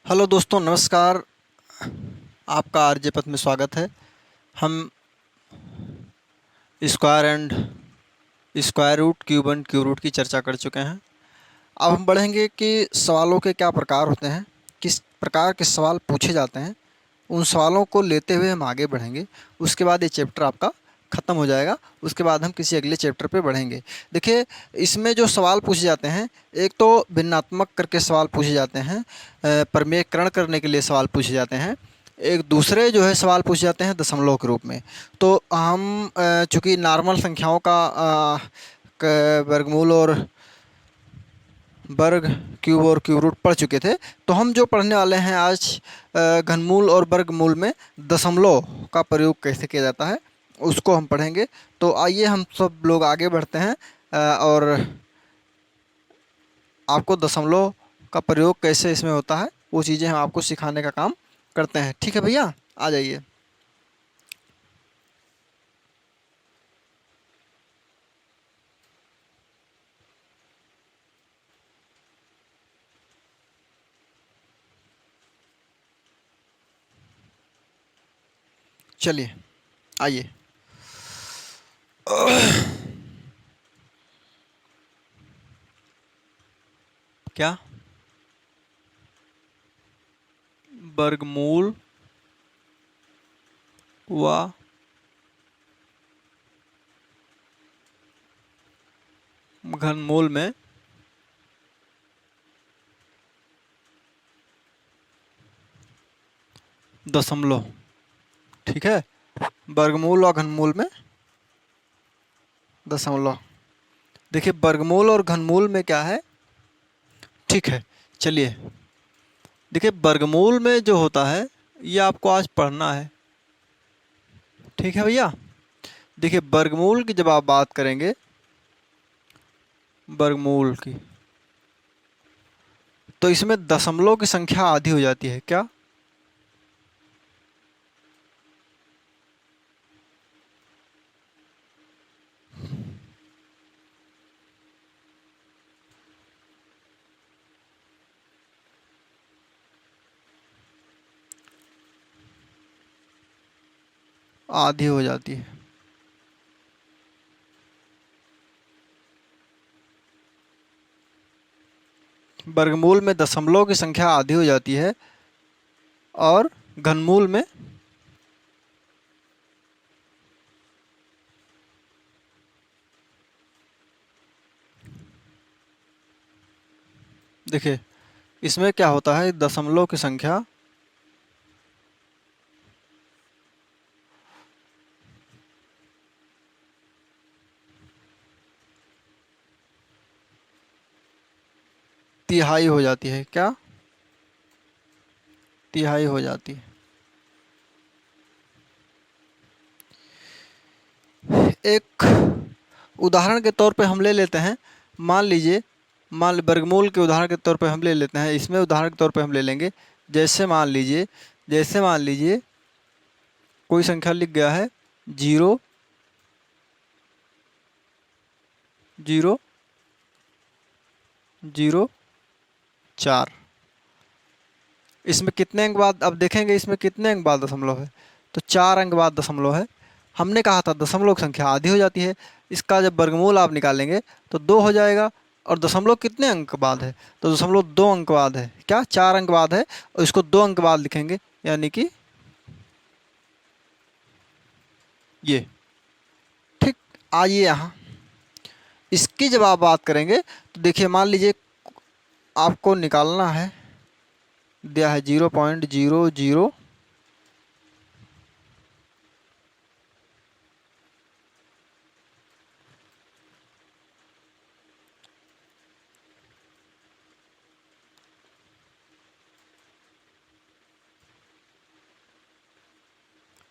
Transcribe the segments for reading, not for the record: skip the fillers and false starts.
Hello दोस्तों, नमस्कार। आपका आरजे पथ में स्वागत है। हम square and square root, cube and cube root की चर्चा कर चुके हैं। अब हम बढ़ेंगे कि सवालों के क्या प्रकार होते हैं, किस प्रकार के सवाल पूछे जाते हैं। उन सवालों को लेते हुए हम आगे बढ़ेंगे। उसके बाद ये चैप्टर आपका ख़त्म हो जाएगा। उसके बाद हम किसी अगले चैप्टर पे बढ़ेंगे। देखिए, इसमें जो सवाल पूछे जाते हैं, एक तो भिन्नात्मक करके सवाल पूछे जाते हैं, प्रमेयकरण करने के लिए सवाल पूछे जाते हैं। एक दूसरे जो है सवाल पूछे जाते हैं दशमलव के रूप में। तो हम चूँकि नॉर्मल संख्याओं का वर्गमूल और वर्ग, क्यूब और क्यूब रूट पढ़ चुके थे। तो हम जो पढ़ने वाले हैं आज, घनमूल और वर्गमूल में दशमलव का प्रयोग कैसे किया जाता है, उसको हम पढ़ेंगे। तो आइए हम सब लोग आगे बढ़ते हैं और आपको दशमलव का प्रयोग कैसे इसमें होता है वो चीज़ें हम आपको सिखाने का काम करते हैं। ठीक है भैया, आ जाइए। चलिए, आइए। क्या? वर्गमूल व घनमूल में दशमलव। ठीक है, वर्गमूल और घनमूल में दशमलव। देखिए, वर्गमूल और घनमूल में क्या है। ठीक है, चलिए। देखिए, वर्गमूल में जो होता है ये आपको आज पढ़ना है। ठीक है भैया। देखिए, वर्गमूल की जब आप बात करेंगे, वर्गमूल की, तो इसमें दशमलव की संख्या आधी हो जाती है। क्या? आधी हो जाती है। वर्गमूल में दशमलव की संख्या आधी हो जाती है और घनमूल में देखिए, इसमें क्या होता है, दशमलव की संख्या तिहाई हो जाती है। क्या? तिहाई हो जाती है। एक उदाहरण के तौर पे हम ले लेते हैं। मान लीजिए, वर्गमूल के उदाहरण के तौर पे हम ले लेते हैं। इसमें उदाहरण के तौर पे हम ले लेंगे। जैसे मान लीजिए कोई संख्या लिख गया है 0, 0, 0, 4। इसमें कितने अंक बाद, अब देखेंगे इसमें कितने अंक बाद दशमलव है। तो 4 अंक बाद दशमलव है। हमने कहा था दशमलव की संख्या आधी हो जाती है। इसका जब वर्गमूल आप निकालेंगे तो 2 हो जाएगा। और दशमलव कितने अंक बाद है? तो दशमलव 2 अंक बाद है। क्या? 4 अंक बाद है और इसको 2 अंक बाद लिखेंगे, यानी कि ये। ठीक। आइए यहाँ, इसकी जब आप बात करेंगे तो देखिए, मान लीजिए आपको निकालना है, दिया है 0.00,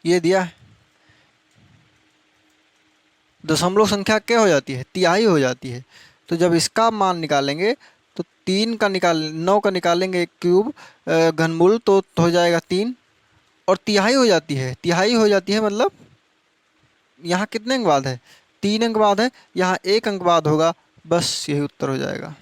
ये दिया है। दशमलव संख्या क्या हो जाती है? तिहाई हो जाती है। तो जब इसका मान निकालेंगे तो 9 का निकालेंगे क्यूब, घनमूल तो हो जाएगा 3। और तिहाई हो जाती है। तिहाई हो जाती है मतलब यहाँ कितने अंक बाद है? 3 अंक बाद है। यहाँ 1 अंक बाद होगा। बस यही उत्तर हो जाएगा।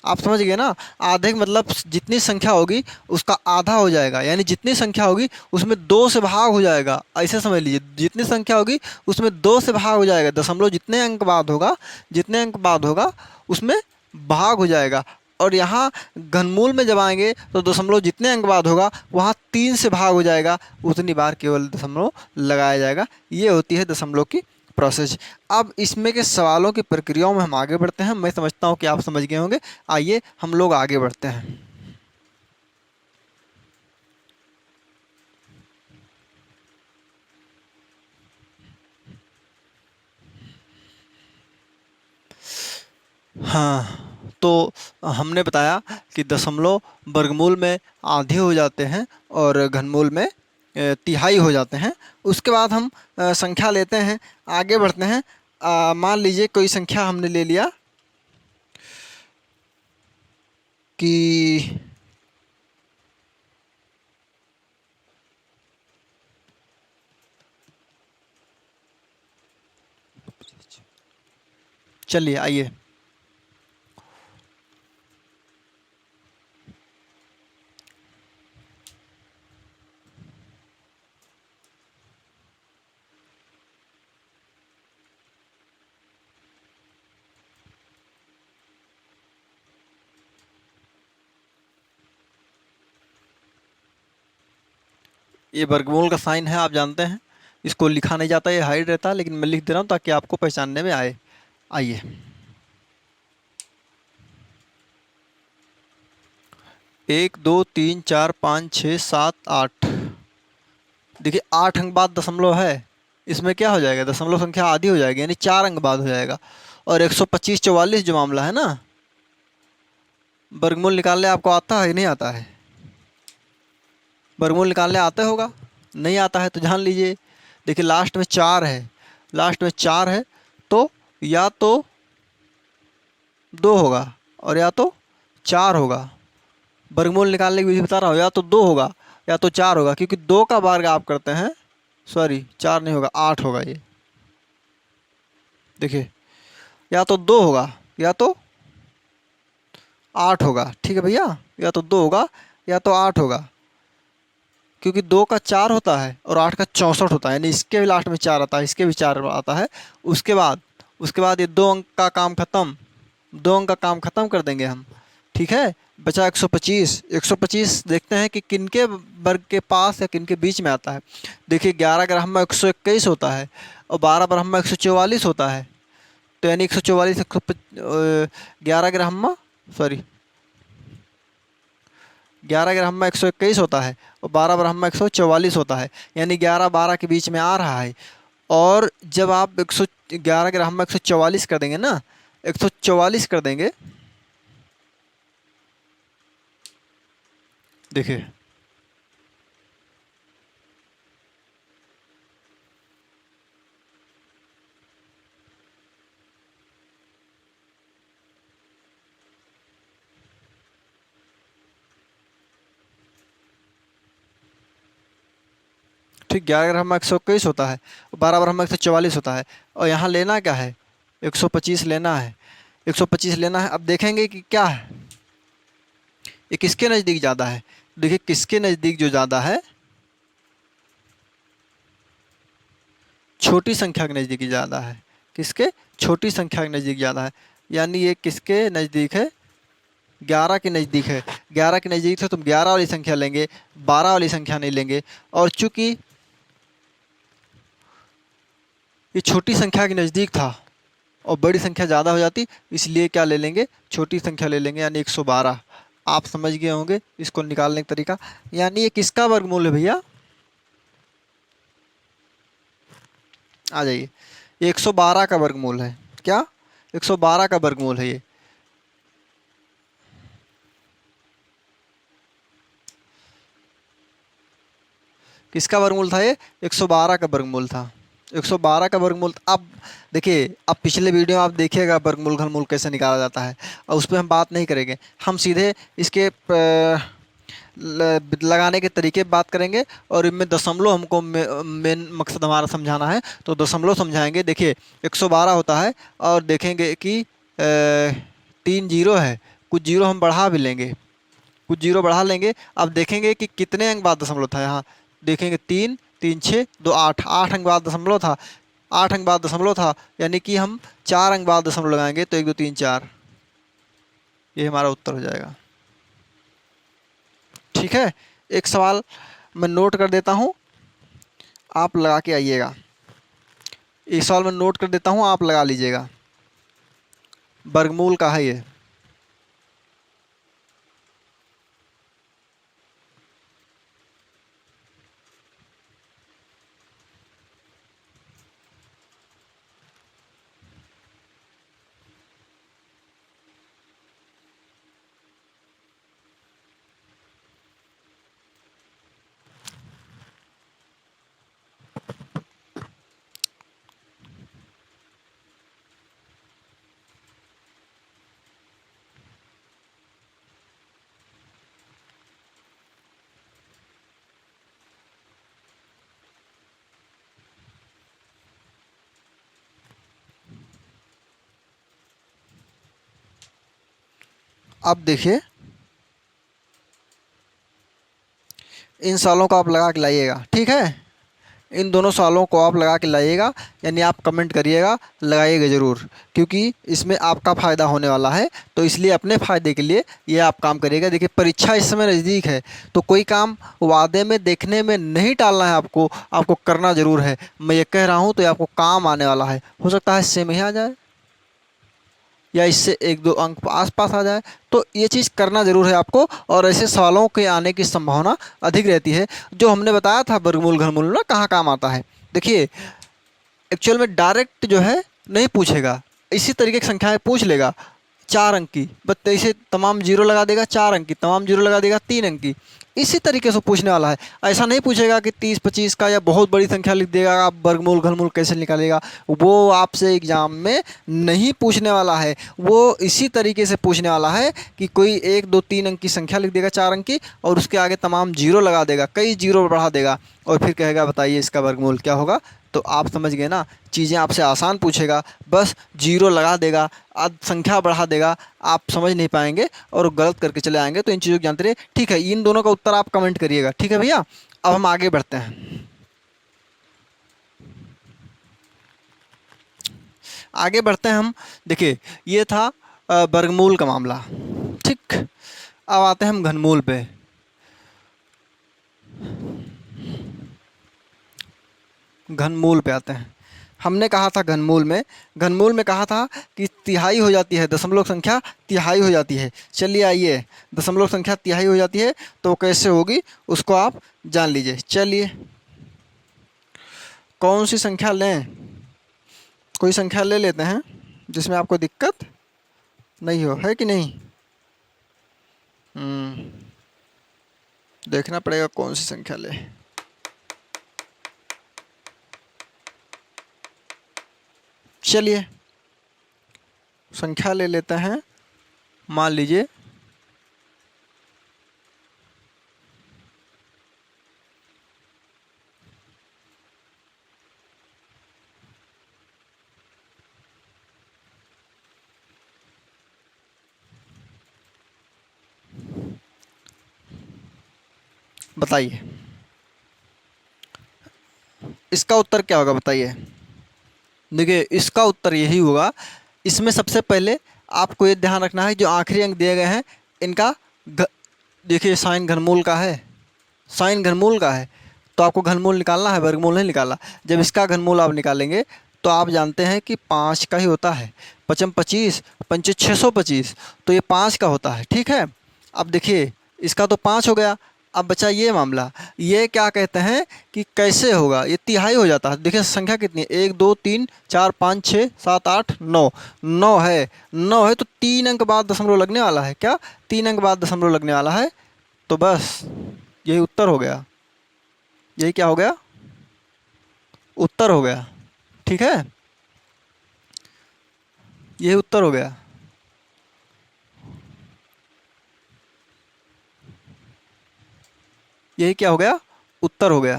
आप समझ गए ना। आधे का मतलब जितनी संख्या होगी उसका आधा हो जाएगा, यानी जितनी संख्या होगी उसमें 2 से भाग हो जाएगा। ऐसे समझ लीजिए, जितनी संख्या होगी उसमें 2 से भाग हो जाएगा। दशमलव जितने अंक बाद होगा, जितने अंक बाद होगा उसमें भाग हो जाएगा। और यहाँ घनमूल में जब आएंगे तो दशमलव जितने अंक बाद होगा वहाँ 3 से भाग हो जाएगा, उतनी बार केवल दशमलव लगाया जाएगा। ये होती है दशमलव की प्रोसेस। अब इसमें के सवालों की प्रक्रियाओं में हम आगे बढ़ते हैं। मैं समझता हूँ कि आप समझ गए होंगे। आइए हम लोग आगे बढ़ते हैं। हाँ, तो हमने बताया कि दशमलव वर्गमूल में आधे हो जाते हैं और घनमूल में तिहाई हो जाते हैं। उसके बाद हम संख्या लेते हैं, आगे बढ़ते हैं। मान लीजिए कोई संख्या हमने ले लिया कि चलिए आइए, ये वर्गमूल का साइन है, आप जानते हैं। इसको लिखा नहीं जाता, ये हाइड रहता है, लेकिन मैं लिख दे रहा हूँ ताकि आपको पहचानने में आए। आइए, 1 2 3 4 5 6 7 8। देखिए 8 अंक बाद दशमलव है, इसमें क्या हो जाएगा, दशमलव संख्या आधी हो जाएगी, यानी 4 अंक बाद हो जाएगा। और 125 44 जो मामला है ना, वर्गमूल निकालने आपको आता है नहीं आता है? वर्गमूल निकालने आता होगा, नहीं आता है तो जान लीजिए। देखिए लास्ट में 4 है, लास्ट में 4 है, तो या तो 2 होगा और या तो 4 होगा। वर्गमूल निकालने की विधि बता रहा हूँ, या तो 2 होगा या तो 4 होगा, क्योंकि 2 का वर्ग आप करते हैं, सॉरी 4 नहीं होगा, 8 होगा ये। देखिए या तो 2 होगा या तो 8 होगा, ठीक है भैया, या तो 2 होगा या तो 8 होगा, क्योंकि 2 का 4 होता है और 8 का 64 होता है, यानी इसके भी लास्ट में 4 आता है, इसके भी 4 आता है। उसके बाद ये 2 अंक का काम खत्म, 2 अंक का काम खत्म कर देंगे हम, ठीक है। बचा 125। 125 देखते हैं कि किनके वर्ग के पास या किनके बीच में आता है। देखिए 11 ग्राम में 121 होता है और 12 ग्राम में 144 होता है, तो यानी 144 11 ग्राम में, सॉरी 11 ग्राम में 121 होता है और 12 ग्राम में 144 होता है, यानी 11 12 के बीच में आ रहा है। और जब आप 111 ग्राम में 144 कर देंगे ना, 144 कर देंगे, देखिए ठीक, 11 ग्राम में 121 होता है और 12 ग्राम में 144 होता है। और यहाँ लेना क्या है, 125 लेना है, 125 लेना है। अब देखेंगे कि क्या है, ये किसके नज़दीक ज़्यादा है। देखिए किसके नज़दीक जो ज़्यादा है, छोटी संख्या के नज़दीक ज़्यादा है। किसके, छोटी संख्या के नज़दीक ज़्यादा है, यानी ये किसके नज़दीक है, 11 के नज़दीक है। 11 के नज़दीक है तो तुम 11 वाली संख्या लेंगे, 12 वाली संख्या नहीं लेंगे। और चूंकि ये छोटी संख्या के नज़दीक था और बड़ी संख्या ज़्यादा हो जाती, इसलिए क्या ले लेंगे, छोटी संख्या ले लेंगे, यानी 112। आप समझ गए होंगे इसको निकालने का तरीका। यानी ये किसका वर्गमूल है भैया, आ जाइए, ये 112 का वर्गमूल है। क्या, 112 का वर्गमूल है ये। किसका वर्गमूल था ये, 112 का वर्गमूल था। 112 का वर्गमूल। अब देखिए, अब पिछले वीडियो में आप देखिएगा वर्गमूल घनमूल कैसे निकाला जाता है, और उस पर हम बात नहीं करेंगे। हम सीधे इसके लगाने के तरीके बात करेंगे, और इनमें दशमलव हमको मेन मकसद हमारा समझाना है, तो दशमलव समझाएंगे। देखिए 112 होता है और देखेंगे कि 3 जीरो है, कुछ जीरो हम बढ़ा भी लेंगे, कुछ जीरो बढ़ा लेंगे। अब देखेंगे कि कितने अंक बाद दशमलव था। यहाँ देखेंगे 3 3 6 2 8, 8 अंक बाद दशमलव था, 8 अंक बाद दशमलव था, यानी कि हम 4 अंक बाद दशमलव लगाएंगे तो 1 2 3 4, ये हमारा उत्तर हो जाएगा। ठीक है, एक सवाल मैं नोट कर देता हूँ, आप लगा के आइएगा। एक सवाल मैं नोट कर देता हूँ, आप लगा लीजिएगा। वर्गमूल का है ये। अब देखिए, इन सवालों को आप लगा के लाइएगा। ठीक है, इन दोनों सवालों को आप लगा के लाइएगा, यानी आप कमेंट करिएगा, लगाइएगा ज़रूर, क्योंकि इसमें आपका फ़ायदा होने वाला है। तो इसलिए अपने फ़ायदे के लिए ये आप काम करिएगा। देखिए, परीक्षा इस समय नज़दीक है, तो कोई काम वादे में देखने में नहीं टालना है, आपको आपको करना ज़रूर है। मैं ये कह रहा हूँ तो ये आपको काम आने वाला है। हो सकता है सेम ही आ जाए, या इससे 1 2 अंक आस पास आ जाए, तो ये चीज़ करना ज़रूर है आपको। और ऐसे सवालों के आने की संभावना अधिक रहती है। जो हमने बताया था वर्गमूल घनमूल ना कहाँ काम आता है, देखिए एक्चुअल में डायरेक्ट जो है नहीं पूछेगा, इसी तरीके की संख्याएं पूछ लेगा। 4 अंक की, बस इसे तमाम जीरो लगा देगा, 4 अंक की तमाम जीरो लगा देगा, 3 अंक की, इसी तरीके से पूछने वाला है। ऐसा नहीं पूछेगा कि 30 25 का या बहुत बड़ी संख्या लिख देगा, आप वर्गमूल घनमूल कैसे निकालेगा, वो आपसे एग्जाम में नहीं पूछने वाला है। वो इसी तरीके से पूछने वाला है कि कोई 1 2 3 अंक की संख्या लिख देगा, 4 अंक की, और उसके आगे तमाम जीरो लगा देगा, कई जीरो बढ़ा देगा, और फिर कहेगा बताइए इसका वर्गमूल क्या होगा। तो आप समझ गए ना, चीज़ें आपसे आसान पूछेगा, बस जीरो लगा देगा, संख्या बढ़ा देगा, आप समझ नहीं पाएंगे और गलत करके चले आएंगे। तो इन चीज़ों को जानते रहिए। ठीक है, इन दोनों का उत्तर आप कमेंट करिएगा। ठीक है भैया, अब हम आगे बढ़ते हैं। आगे बढ़ते हैं हम। देखिए, ये था वर्गमूल का मामला। ठीक, अब आते हैं हम घनमूल पे। घनमूल पे आते हैं। हमने कहा था घनमूल में कहा था कि तिहाई हो जाती है, दशमलव संख्या तिहाई हो जाती है। चलिए आइए, दशमलव संख्या तिहाई हो जाती है तो कैसे होगी उसको आप जान लीजिए। चलिए, कौन सी संख्या लें, कोई संख्या ले लेते हैं जिसमें आपको दिक्कत नहीं हो, है कि नहीं। देखना पड़ेगा कौन सी संख्या ले। चलिए, संख्या ले लेते हैं, मान लीजिए बताइए इसका उत्तर क्या होगा, बताइए। देखिए, इसका उत्तर यही होगा। इसमें सबसे पहले आपको ये ध्यान रखना है, जो आखिरी अंक दिए गए हैं इनका घ देखिए साइन घनमूल का है, साइन घनमूल का है, तो आपको घनमूल निकालना है, वर्गमूल नहीं निकालना। जब इसका घनमूल आप निकालेंगे तो आप जानते हैं कि 5 का ही होता है। पचम 25, पंचे 625, तो ये 5 का होता है। ठीक है, अब देखिए इसका तो 5 हो गया। अब बचा ये मामला, ये क्या कहते हैं कि कैसे होगा, ये तिहाई हो जाता है। देखिए संख्या कितनी है, 1 2 3 4 5 6 7 8 9, 9 है, 9 है तो 3 अंक बाद दशमलव लगने वाला है। क्या, 3 अंक बाद दशमलव लगने वाला है। तो बस यही उत्तर हो गया, यही क्या हो गया, उत्तर हो गया। ठीक है, यही उत्तर हो गया। यही क्या हो गया, उत्तर हो गया।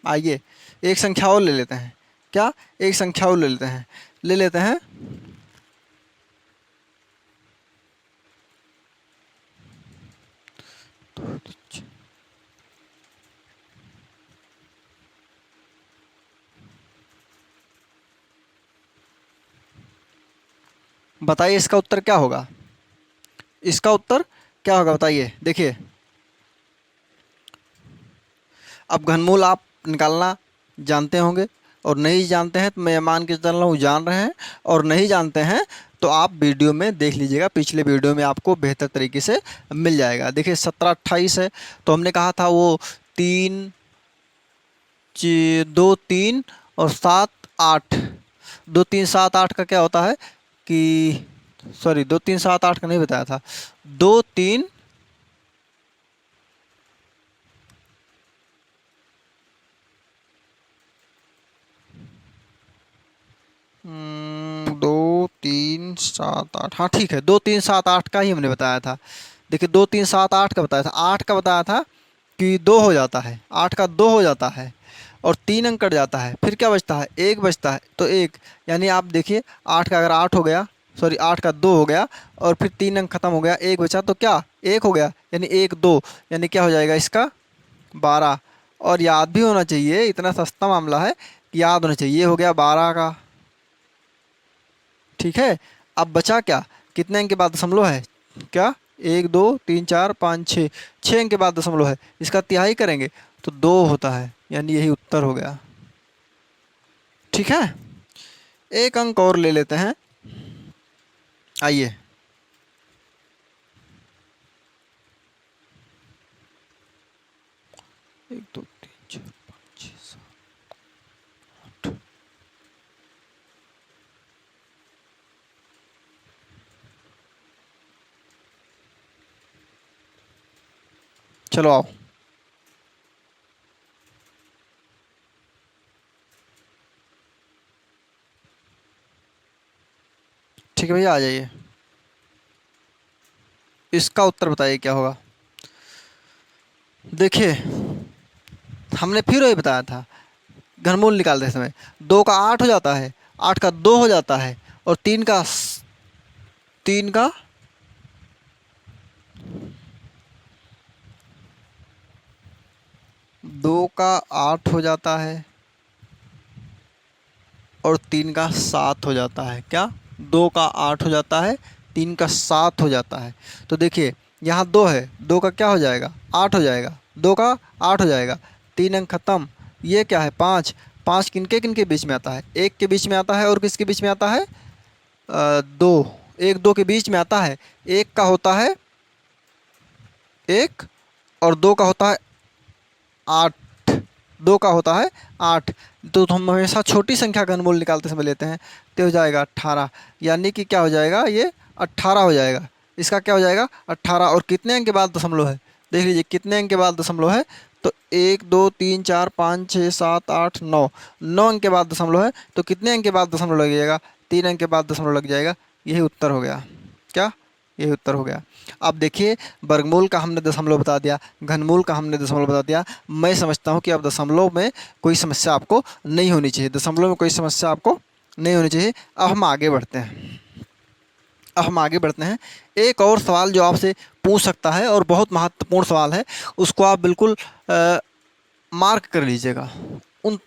आइए एक संख्या और ले लेते हैं। क्या? एक संख्या और ले लेते हैं। ले लेते हैं बताइए इसका उत्तर क्या होगा? इसका उत्तर क्या होगा बताइए। देखिए अब घनमूल आप निकालना जानते होंगे, और नहीं जानते हैं तो मैं मान के चल रहा हूँ जान रहे हैं, और नहीं जानते हैं तो आप वीडियो में देख लीजिएगा, पिछले वीडियो में आपको बेहतर तरीके से मिल जाएगा। देखिए 17 28 है, तो हमने कहा था वो 3 2 3 और 7 8, 2 3 7 8 का क्या होता है कि, सॉरी 2 3 7 8 का नहीं बताया था, 2 3 2 3 7 8, हाँ ठीक है 2 3 7 8 का ही हमने बताया था। देखिए 2 3 7 8 का बताया था, 8 का बताया था कि 2 हो जाता है, 8 का 2 हो जाता है और 3 अंक कट जाता है, फिर क्या बचता है? 1 बचता है। तो 1 यानी आप देखिए 8 का अगर 8 हो गया, सॉरी 8 का 2 हो गया और फिर 3 अंक खत्म हो गया, 1 बचा तो क्या 1 हो गया, यानी 1 2, यानी क्या हो जाएगा इसका 12। और याद भी होना चाहिए, इतना सस्ता मामला है कि याद होना चाहिए। ये हो गया 12 का, ठीक है। अब बचा क्या, कितने अंक के बाद दशमलव है? क्या 1 2 3 4 5 6, 6 अंक के बाद दशमलव है, इसका तिहाई करेंगे तो 2 होता है, यानी यही उत्तर हो गया। ठीक है, एक अंक और ले लेते हैं। आइए एक दो तीन चार पाँच छः सात आठ, चलो आओ। ठीक है भैया आ जाइए, इसका उत्तर बताइए क्या होगा। देखिए हमने फिर वही बताया था, घनमूल निकालते समय 2 का 8 हो जाता है, 8 का 2 हो जाता है और 3 का 2 का 8 हो जाता है और 3 का 7 हो जाता है। क्या? 2 का 8 हो जाता है, 3 का 7 हो जाता है। तो देखिए यहाँ 2 है, 2 का क्या हो जाएगा 8 हो जाएगा, 2 का 8 हो जाएगा, 3 अंक खत्म। ये क्या है 5, 5 किनके किनके बीच में आता है? 1 के बीच में आता है और किसके बीच में आता है? 2, 1 2 के बीच में आता है। 1 का होता है 1 और 2 का होता है 8, 2 का होता है 8। तो हम हमेशा छोटी संख्या का घनमूल निकालते समय लेते हैं, तो हो जाएगा 18, यानी कि क्या हो जाएगा ये 18 हो जाएगा। इसका क्या हो जाएगा 18, और कितने अंक के बाद दशमलव है? देख लीजिए कितने अंक के बाद दशमलव है, तो 1 2 3 4 5 6 7 8 9, 9 अंक के बाद दशमलव है, तो कितने अंक के बाद दशमलव लग जाएगा? 3 अंक के बाद दशमलव लग जाएगा। यही उत्तर हो गया। क्या? यही उत्तर हो गया। अब देखिए वर्गमूल का हमने दशमलव बता दिया, घनमूल का हमने दशमलव बता दिया। मैं समझता हूँ कि अब दशमलव में कोई समस्या आपको नहीं होनी चाहिए, दशमलव में कोई समस्या आपको नहीं होनी चाहिए। अब हम आगे बढ़ते हैं, अब हम आगे बढ़ते हैं। एक और सवाल जो आपसे पूछ सकता है और बहुत महत्वपूर्ण सवाल है, उसको आप बिल्कुल मार्क कर लीजिएगा।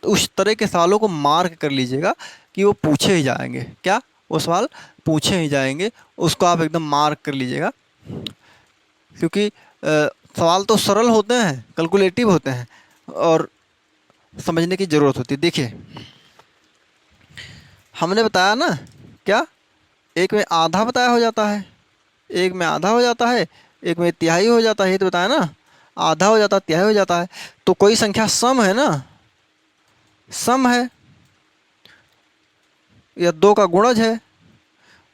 उस तरह के सवालों को मार्क कर लीजिएगा कि वो पूछे ही जाएंगे। क्या? वो सवाल पूछे ही जाएंगे, उसको आप एकदम मार्क कर लीजिएगा, क्योंकि सवाल तो सरल होते हैं, कैलकुलेटिव होते हैं और समझने की ज़रूरत होती है। देखिए हमने बताया ना, क्या एक में आधा बताया हो जाता है, एक में आधा हो जाता है, एक में तिहाई हो जाता है, ये तो बताया ना, आधा हो जाता है, तिहाई हो जाता है। तो कोई संख्या सम है ना, सम है, या 2 का गुणज है,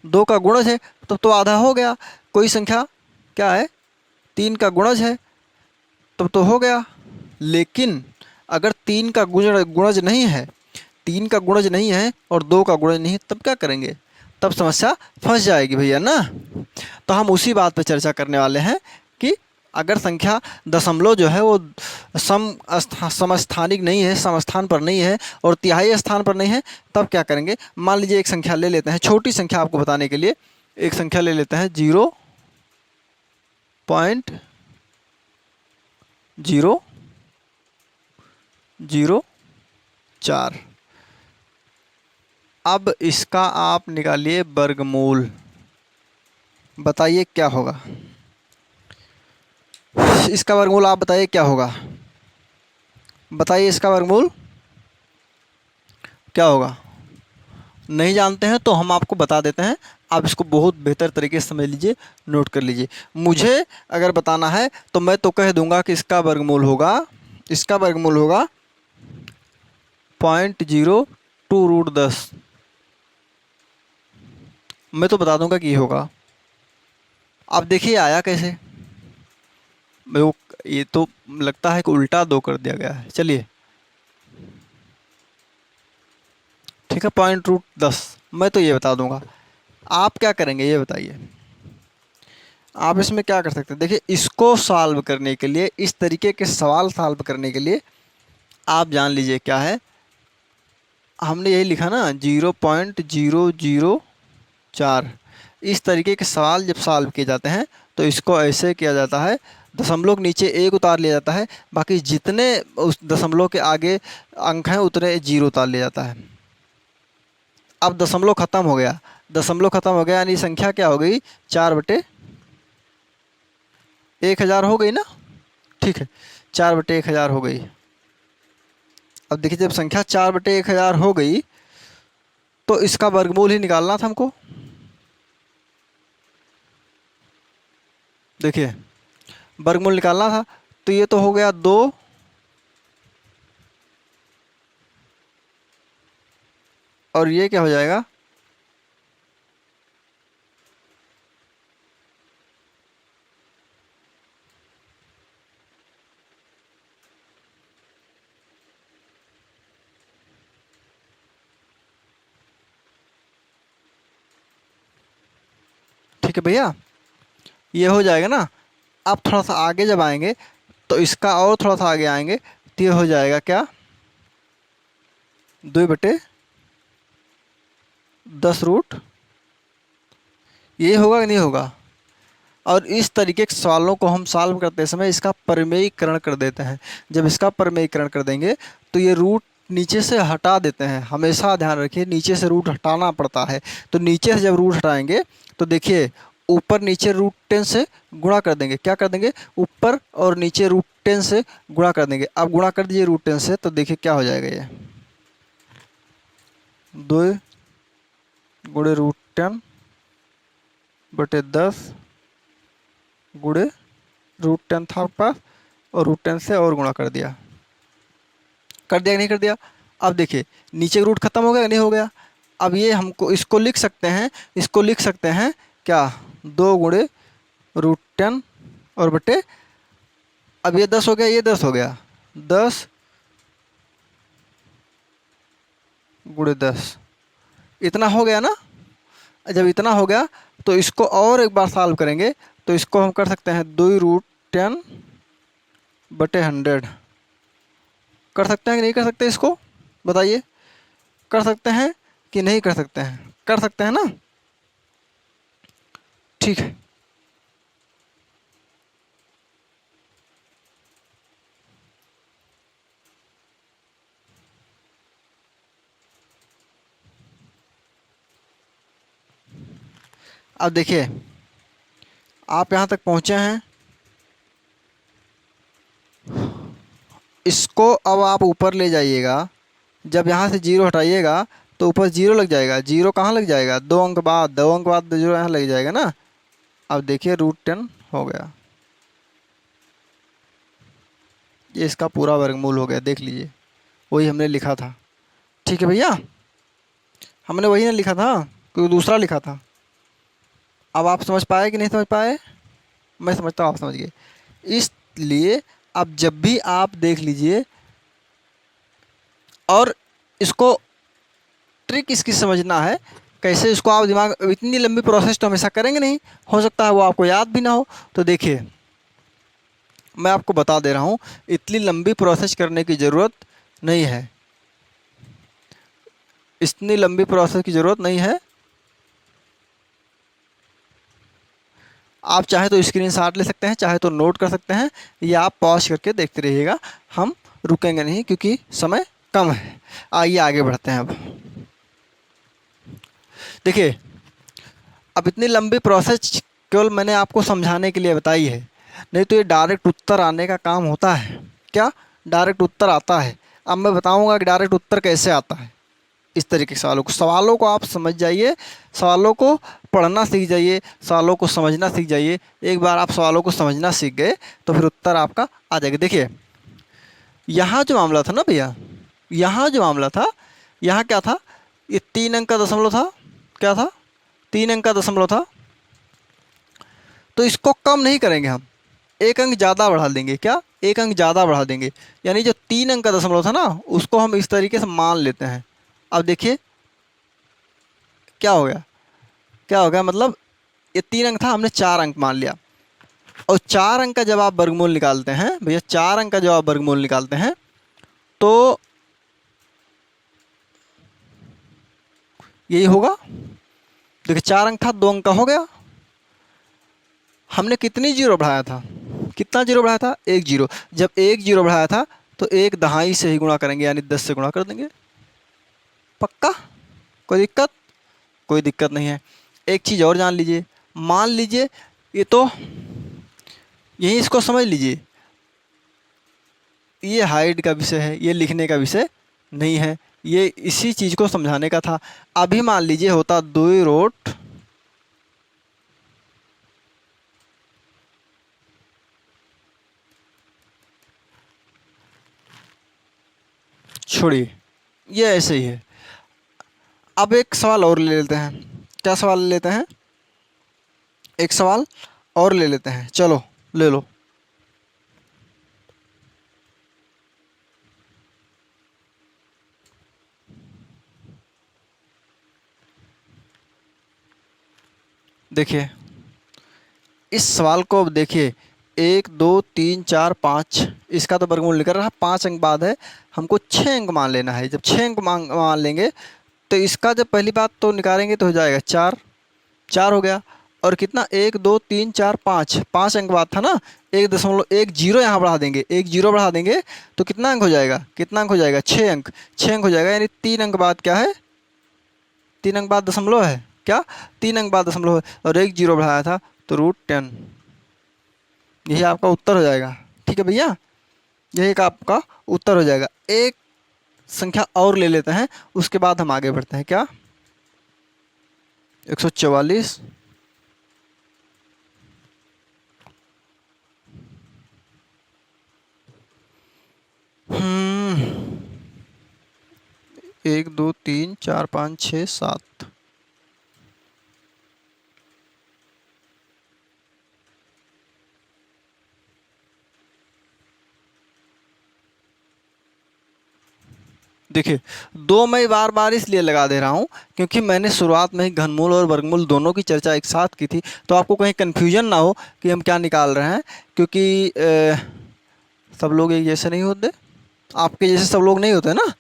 2 का गुणज है तब तो आधा हो गया। कोई संख्या क्या है 3 का गुणज है तब तो हो गया। लेकिन अगर 3 का गुणज नहीं है, 3 का गुणज नहीं है और 2 का गुणज नहीं है, तब क्या करेंगे? तब समस्या फंस जाएगी भैया ना। तो हम उसी बात पर चर्चा करने वाले हैं कि अगर संख्या दशमलव जो है वो समस्थानिक नहीं है, समस्थान पर नहीं है और तिहाई स्थान पर नहीं है, तब क्या करेंगे? मान लीजिए एक संख्या ले लेते हैं, छोटी संख्या आपको बताने के लिए एक संख्या ले लेते हैं 0.004। अब इसका आप निकालिए वर्गमूल, बताइए क्या होगा? इसका वर्गमूल आप बताइए क्या होगा? बताइए इसका वर्गमूल क्या होगा? नहीं जानते हैं तो हम आपको बता देते हैं, आप इसको बहुत बेहतर तरीके से समझ लीजिए, नोट कर लीजिए। मुझे अगर बताना है तो मैं तो कह दूंगा कि इसका वर्गमूल होगा 0.02√10। मैं तो बता दूंगा कि ये होगा। आप देखिए आया कैसे? मेरे को ये तो लगता है कि उल्टा 2 कर दिया गया है। चलिए ठीक है, 0.10 मैं तो ये बता दूंगा। आप क्या करेंगे ये बताइए? आप इसमें क्या कर सकते हैं? देखिए, इसको सॉल्व करने के लिए, इस तरीके के सवाल सॉल्व करने के लिए आप जान लीजिए क्या है। हमने यही लिखा ना 0.004। इस तरीके के सवाल जब सॉल्व किए जाते हैं तो इसको ऐसे किया जाता है, दशमलव के नीचे 1 उतार लिया जाता है, बाकी जितने उस दशमलव के आगे अंक हैं उतने 0 उतार लिया जाता है। अब दशमलव खत्म हो गया, यानी संख्या क्या हो गई? 4/1000 हो गई ना? ठीक है, 4/1000 हो गई। अब देखिए, जब संख्या 4/1000 हो गई तो इसका वर्गमूल ही निकालना था हमको। देखिए, वर्गमूल निकालना था तो ये तो हो गया 2, और ये क्या हो जाएगा? ठीक है भैया, ये हो जाएगा ना। अब थोड़ा सा आगे जब आएंगे तो इसका और थोड़ा सा आगे आएंगे तो ये हो जाएगा क्या? 2/10√। ये होगा कि नहीं होगा? और इस तरीके के सवालों को हम सॉल्व करते समय इसका परिमेयीकरण कर देते हैं। जब इसका परिमेयीकरण कर देंगे तो ये रूट नीचे से हटा देते हैं। हमेशा ध्यान रखिए, नीचे से रूट हटाना पड़ता है। तो नीचे से जब रूट हटाएंगे तो देखिए, ऊपर नीचे √10 से गुणा कर देंगे। क्या कर देंगे? ऊपर और नीचे √10 से गुणा कर देंगे। अब गुणा कर दीजिए √10 से तो देखिए क्या हो जाएगा? ये 2 गुणे √10/10 गुणे √10 था आपके पास, और √10 से और गुणा कर दिया कि नहीं कर दिया? अब देखिए, नीचे रूट खत्म हो गया नहीं हो गया? अब ये हमको इसको लिख सकते हैं क्या? 2 गुणे √10 और बटे, अब ये 10 हो गया, ये 10 हो गया, 10 गुणे 10, इतना हो गया ना? जब इतना हो गया तो इसको और एक बार सॉल्व करेंगे तो इसको हम कर सकते हैं 2√10/100। कर सकते हैं कि नहीं कर सकते? इसको बताइए, कर सकते हैं कि नहीं कर सकते हैं? कर सकते हैं ना? ठीक है, अब देखिए, आप यहाँ तक पहुँचे हैं। इसको अब आप ऊपर ले जाइएगा। जब यहाँ से 0 हटाइएगा तो ऊपर 0 लग जाएगा। 0 कहाँ लग जाएगा? 2 अंक बाद, 2 अंक बाद 0 यहाँ लग जाएगा ना। अब देखिए √10 हो गया, ये इसका पूरा वर्गमूल हो गया। देख लीजिए, वही हमने लिखा था। ठीक है भैया, हमने वही ना लिखा था, कोई दूसरा लिखा था। अब आप समझ पाए कि नहीं समझ पाए? मैं समझता हूँ आप समझ गए। इसलिए अब जब भी आप देख लीजिए, और इसको ट्रिक इसकी समझना है कैसे। इसको आप दिमाग, इतनी लंबी प्रोसेस तो हमेशा करेंगे नहीं, हो सकता है वो आपको याद भी ना हो। तो देखिए, मैं आपको बता दे रहा हूँ, इतनी लंबी प्रोसेस करने की ज़रूरत नहीं है, इतनी लंबी प्रोसेस की ज़रूरत नहीं है। आप चाहे तो स्क्रीनशॉट ले सकते हैं, चाहे तो नोट कर सकते हैं, या आप पॉज करके देखते रहिएगा। हम रुकेंगे नहीं क्योंकि समय कम है। आइए आगे बढ़ते हैं। अब देखिए, अब इतनी लंबी प्रोसेस केवल मैंने आपको समझाने के लिए बताई है, नहीं तो ये डायरेक्ट उत्तर आने का काम होता है। क्या डायरेक्ट उत्तर आता है? अब मैं बताऊंगा कि डायरेक्ट उत्तर कैसे आता है। इस तरीके के सवालों को आप समझ जाइए, सवालों को पढ़ना सीख जाइए, सवालों को समझना सीख जाइए। एक बार आप सवालों को समझना सीख गए तो फिर उत्तर आपका आ जाएगा। देखिए, यहाँ जो मामला था ना भैया, यहाँ जो मामला था, यहाँ क्या था, ये 3 अंक का दशमलव था। क्या था? 3 अंक का दशमलव था। तो इसको कम नहीं करेंगे हम, 1 अंक ज़्यादा बढ़ा देंगे। क्या? 1 अंक ज़्यादा बढ़ा देंगे। यानी जो 3 अंक का दशमलव था ना, उसको हम इस तरीके से मान लेते हैं। अब देखिए क्या हो गया, क्या हो गया, मतलब ये 3 अंक था, हमने 4 अंक मान लिया। और 4 अंक का जब आप वर्गमूल निकालते हैं भैया, 4 अंक का जब आप वर्गमूल निकालते हैं तो यही होगा। देखिए 4 अंक था, 2 अंक का हो गया। हमने कितनी जीरो बढ़ाया था, कितना जीरो बढ़ाया था? 1 जीरो। जब 1 जीरो बढ़ाया था तो 1 दहाई से ही गुणा करेंगे, यानी 10 से गुणा कर देंगे। पक्का? कोई दिक्कत? कोई दिक्कत नहीं है। एक चीज़ और जान लीजिए, मान लीजिए ये तो यही, इसको समझ लीजिए, ये हाइड का विषय है, ये लिखने का विषय नहीं है, ये इसी चीज़ को समझाने का था। अभी मान लीजिए होता 2 रोट छोड़िए, ये ऐसे ही है। अब एक सवाल और ले लेते हैं। क्या सवाल ले लेते हैं? एक सवाल और ले लेते हैं, चलो ले लो। देखिए इस सवाल को, अब देखिए 1 2 3 4 5, इसका तो वर्गमूल निकल रहा है, 5 अंक बाद है, हमको 6 अंक मान लेना है। जब 6 अंक मान लेंगे तो इसका जब पहली बात तो निकालेंगे तो हो जाएगा 4, 4 हो गया। और कितना? 1 2 3 4 5, 5 अंक बाद था ना, 1.1 जीरो यहाँ बढ़ा देंगे, 1 जीरो बढ़ा देंगे तो कितना अंक हो जाएगा, कितना अंक हो जाएगा? 6 अंक, 6 अंक हो जाएगा। यानी 3 अंक बाद क्या है? 3 अंक बाद दशमलव है। क्या? 3 अंक बाद दशमलव है, और 1 जीरो बढ़ाया था तो √10, यही आपका उत्तर हो जाएगा। ठीक है भैया, यही एक आपका उत्तर हो जाएगा। एक संख्या और ले लेते हैं, उसके बाद हम आगे बढ़ते हैं। क्या? 144, 1 2 3 4 5 6 7। देखिए 2 मैं बार बार इसलिए लगा दे रहा हूँ क्योंकि मैंने शुरुआत में ही घनमूल और वर्गमूल दोनों की चर्चा एक साथ की थी, तो आपको कहीं कन्फ्यूजन ना हो कि हम क्या निकाल रहे हैं। क्योंकि सब लोग एक जैसे नहीं होते, आपके जैसे सब लोग नहीं होते ना,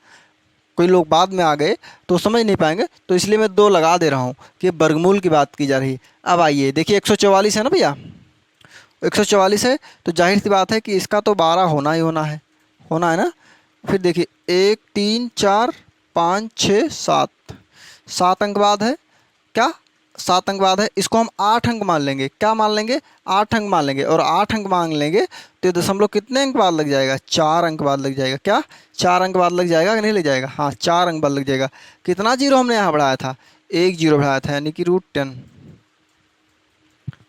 कोई लोग बाद में आ गए तो समझ नहीं पाएंगे, तो इसलिए मैं 2 लगा दे रहा हूँ कि वर्गमूल की बात की जा रही है। अब आइए देखिए 144 है ना भैया, 144 है तो जाहिर सी बात है कि इसका तो 12 होना ही होना है ना। फिर देखिए 1 3 4 5 6 7, 7 अंक बाद है। क्या? 7 अंक बाद है, इसको हम 8 अंक मान लेंगे। क्या मान लेंगे? 8 अंक मान लेंगे। और 8 अंक मान लेंगे तो ये दशमलव कितने अंक बाद लग जाएगा? 4 अंक बाद लग जाएगा। क्या 4 अंक बाद लग जाएगा कि नहीं लग जाएगा? हाँ 4 अंक बाद लग जाएगा। कितना जीरो हमने यहाँ बढ़ाया था? 1 जीरो बढ़ाया था, यानी कि √10।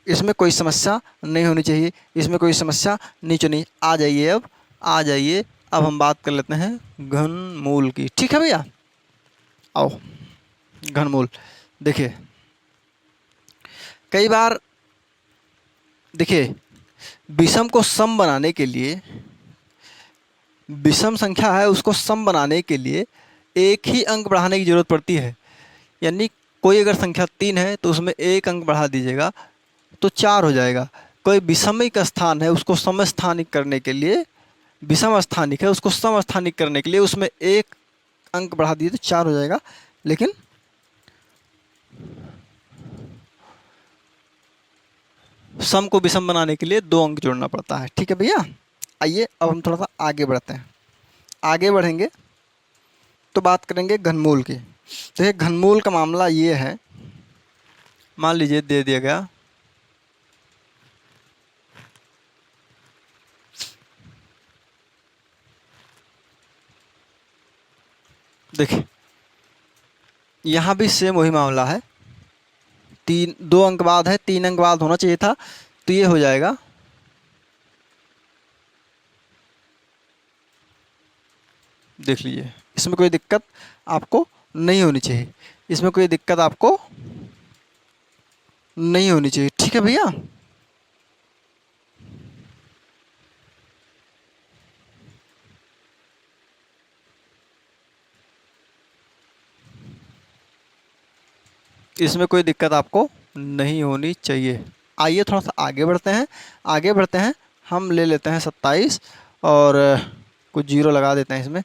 इसमें कोई समस्या नहीं होनी चाहिए, इसमें कोई समस्या नहीं चाहिए। आ जाइए, अब आ जाइए, अब हम बात कर लेते हैं घनमूल की। ठीक है भैया, आओ घनमूल। देखिए कई बार, देखिए विषम को सम बनाने के लिए, विषम संख्या है उसको सम बनाने के लिए एक ही अंक बढ़ाने की ज़रूरत पड़ती है। यानी कोई अगर संख्या 3 है तो उसमें 1 अंक बढ़ा दीजिएगा तो 4 हो जाएगा। कोई विषमिक स्थान है उसको समस्थानिक करने के लिए, विषम स्थानिक है उसको समस्थानिक करने के लिए उसमें एक अंक बढ़ा दिए तो 4 हो जाएगा, लेकिन सम को विषम बनाने के लिए 2 अंक जोड़ना पड़ता है। ठीक है भैया। आइए अब हम थोड़ा सा आगे बढ़ते हैं। आगे बढ़ेंगे तो बात करेंगे घनमूल की। तो ये घनमूल का मामला ये है, मान लीजिए दे दिया गया देखिए यहाँ भी सेम वही मामला है, 2 अंक बाद है, 3 अंक बाद होना चाहिए था, तो ये हो जाएगा देख लीजिए, इसमें कोई दिक्कत आपको नहीं होनी चाहिए, इसमें कोई दिक्कत आपको नहीं होनी चाहिए। ठीक है भैया। इसमें कोई दिक्कत आपको नहीं होनी चाहिए। आइए थोड़ा सा आगे बढ़ते हैं। आगे बढ़ते हैं, हम ले लेते हैं 27 और कुछ जीरो लगा देते हैं इसमें।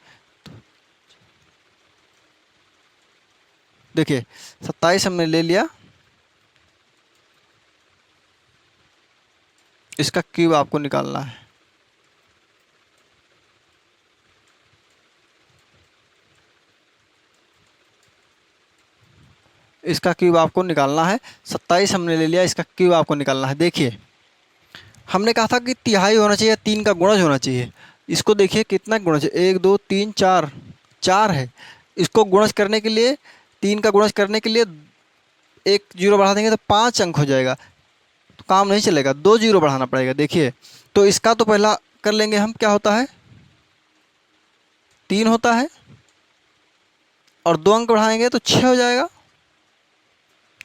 देखिए 27 हमने ले लिया, इसका क्यूब आपको निकालना है। इसका क्यूब आपको निकालना है। 27 हमने ले लिया, इसका क्यूब आपको निकालना है। देखिए हमने कहा था कि तिहाई होना चाहिए, 3 का गुणज होना चाहिए। इसको देखिए कितना गुणज है, 1 2 3 4, 4 है। इसको गुणज करने के लिए, 3 का गुणज करने के लिए एक जीरो बढ़ा देंगे तो 5 अंक हो जाएगा, तो काम नहीं चलेगा, 2 जीरो बढ़ाना पड़ेगा। देखिए तो इसका तो पहला कर लेंगे हम, क्या होता है 3 होता है, और 2 अंक बढ़ाएंगे तो 6 हो जाएगा,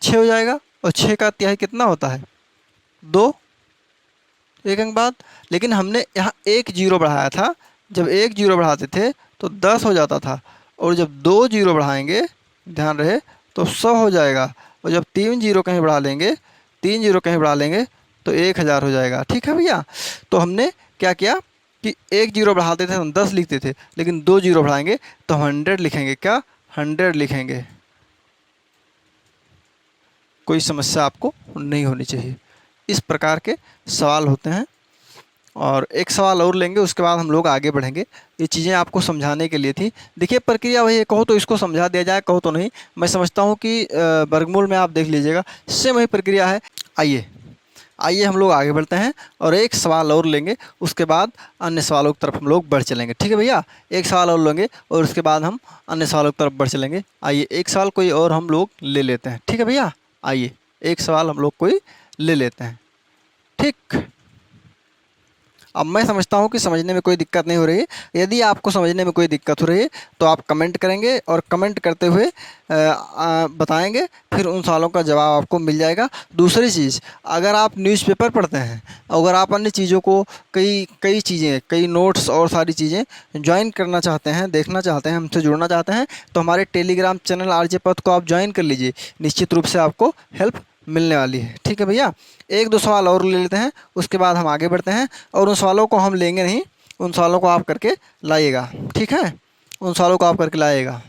6 हो जाएगा। और 6 का तिहाई कितना होता है 2, 1 अंक बाद। लेकिन हमने यहाँ एक जीरो बढ़ाया था, जब एक जीरो बढ़ाते थे तो 10 हो जाता था, और जब 2 जीरो बढ़ाएंगे ध्यान रहे तो 100 हो जाएगा, और जब 3 जीरो कहीं बढ़ा लेंगे, 3 जीरो कहीं बढ़ा लेंगे तो 1000 हो जाएगा। ठीक है भैया। तो हमने क्या किया कि एक जीरो बढ़ाते थे हम 10 लिखते थे, लेकिन 2 जीरो बढ़ाएंगे तो 100 लिखेंगे, क्या 100 लिखेंगे। कोई समस्या आपको नहीं होनी चाहिए। इस प्रकार के सवाल होते हैं। और एक सवाल और लेंगे, उसके बाद हम लोग आगे बढ़ेंगे। ये चीज़ें आपको समझाने के लिए थी। देखिए प्रक्रिया वही है, कहो तो इसको समझा दिया जाए, कहो तो नहीं। मैं समझता हूँ कि वर्गमूल में आप देख लीजिएगा, सेम वही प्रक्रिया है। आइए आइए हम लोग आगे बढ़ते हैं और एक सवाल और लेंगे, उसके बाद अन्य सवालों की तरफ हम लोग बढ़ चलेंगे। ठीक है भैया। एक सवाल और लेंगे और उसके बाद हम अन्य सवालों की तरफ बढ़ चलेंगे। आइए एक सवाल कोई और हम लोग ले लेते हैं। ठीक है भैया। आइए एक सवाल हम लोग कोई ले लेते हैं। ठीक। अब मैं समझता हूँ कि समझने में कोई दिक्कत नहीं हो रही है। यदि आपको समझने में कोई दिक्कत हो रही है तो आप कमेंट करेंगे, और कमेंट करते हुए बताएंगे, फिर उन सवालों का जवाब आपको मिल जाएगा। दूसरी चीज़, अगर आप न्यूज़पेपर पढ़ते हैं, अगर आप अन्य चीज़ों को, कई कई चीज़ें, कई नोट्स और सारी चीज़ें ज्वाइन करना चाहते हैं, देखना चाहते हैं, हमसे जुड़ना चाहते हैं, तो हमारे टेलीग्राम चैनल आरजे पथ को आप ज्वाइन कर लीजिए। निश्चित रूप से आपको हेल्प मिलने वाली है। ठीक है भैया। एक दो सवाल और ले लेते हैं, उसके बाद हम आगे बढ़ते हैं। और उन सवालों को हम लेंगे नहीं, उन सवालों को आप करके लाइएगा। ठीक है, उन सवालों को आप करके लाइएगा।